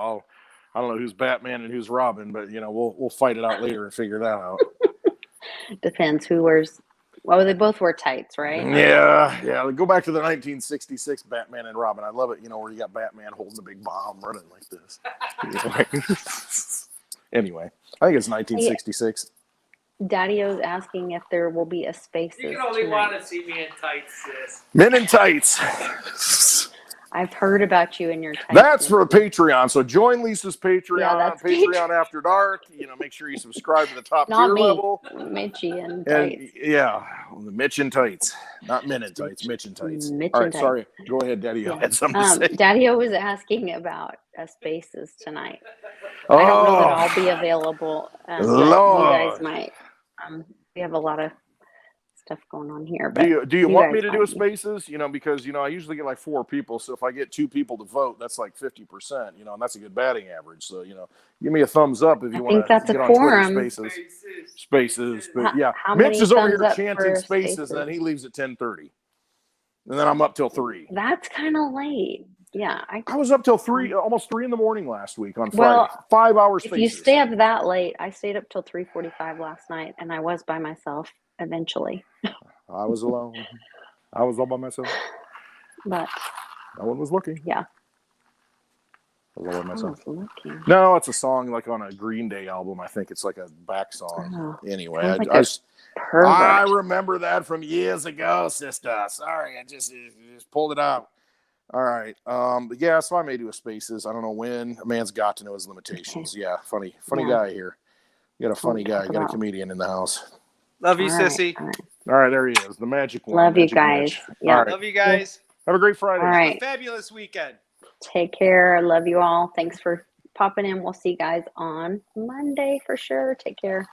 Speaker 2: I don't know who's Batman and who's Robin, but we'll fight it out later and figure that out.
Speaker 1: Depends who wears. Well, they both wear tights, right?
Speaker 2: Yeah. Go back to the 1966 Batman and Robin. I love it. Where you got Batman holding the big bomb, running like this. Anyway, I think it's 1966.
Speaker 1: Daddy-O's asking if there will be a Spaces.
Speaker 3: You can only want to see me in tights, sis.
Speaker 2: Men in tights.
Speaker 1: I've heard about you in your tights.
Speaker 2: That's for a Patreon. So join Lisa's Patreon.
Speaker 1: Yeah, that's
Speaker 2: Patreon After Dark. Make sure you subscribe to the top
Speaker 1: Not
Speaker 2: tier
Speaker 1: me.
Speaker 2: level.
Speaker 1: Mitchie and tights.
Speaker 2: Mitch in tights. Not men in tights. Mitch in tights.
Speaker 1: Mitch
Speaker 2: All
Speaker 1: in
Speaker 2: right,
Speaker 1: tights.
Speaker 2: sorry. Go ahead, Daddy. I had something to say.
Speaker 1: Daddy-O was asking about Spaces tonight. I don't know that I'll be available. But you guys might. We have a lot of stuff going on here. But
Speaker 2: do you want me
Speaker 1: guys
Speaker 2: to do a
Speaker 1: might.
Speaker 2: Spaces? Because I usually get like 4 people. So if I get 2 people to vote, that's like 50%. And that's a good batting average. So give me a thumbs up if you want to
Speaker 1: that's
Speaker 2: get
Speaker 1: a
Speaker 2: on
Speaker 1: quorum.
Speaker 2: Twitter. Spaces. But yeah,
Speaker 1: How
Speaker 2: Mitch
Speaker 1: many
Speaker 2: is over here
Speaker 1: thumbs up
Speaker 2: chanting
Speaker 1: for
Speaker 2: Spaces, and then he leaves at 10:30, and then I'm up till 3.
Speaker 1: That's kind of late. Yeah,
Speaker 2: I was up till 3, almost 3 in the morning last week on Friday.
Speaker 1: Well,
Speaker 2: 5 hours.
Speaker 1: If you stay up that late, I stayed up till 3:45 last night, and I was by myself. eventually.
Speaker 2: I was alone. I was all by myself.
Speaker 1: But
Speaker 2: no one was looking.
Speaker 1: Yeah.
Speaker 2: I was all by myself.
Speaker 1: I was looking.
Speaker 2: No, it's a song like on a Green Day album. I think it's like a back song.
Speaker 1: Oh,
Speaker 2: Anyway,
Speaker 1: sounds like
Speaker 2: I
Speaker 1: pervert.
Speaker 2: remember that from years ago, sister. Sorry, I just pulled it out. All right. But yeah, so I may do a Spaces. I don't know when. A man's got to know his limitations.
Speaker 1: Okay.
Speaker 2: Yeah, funny
Speaker 1: Yeah.
Speaker 2: guy here. You got a funny guy.
Speaker 1: talk
Speaker 2: You got a
Speaker 1: about-
Speaker 2: comedian in the house.
Speaker 3: Love you,
Speaker 1: All right,
Speaker 3: sissy.
Speaker 1: all right.
Speaker 2: All right, there he is, the magic one.
Speaker 1: Love you
Speaker 2: Magic
Speaker 1: guys.
Speaker 2: Mitch.
Speaker 1: Yeah.
Speaker 2: All right.
Speaker 3: Love you guys.
Speaker 2: Have a great Friday.
Speaker 1: All
Speaker 3: Have a
Speaker 1: right.
Speaker 3: fabulous weekend.
Speaker 1: Take care. Love you all. Thanks for popping in. We'll see you guys on Monday for sure. Take care.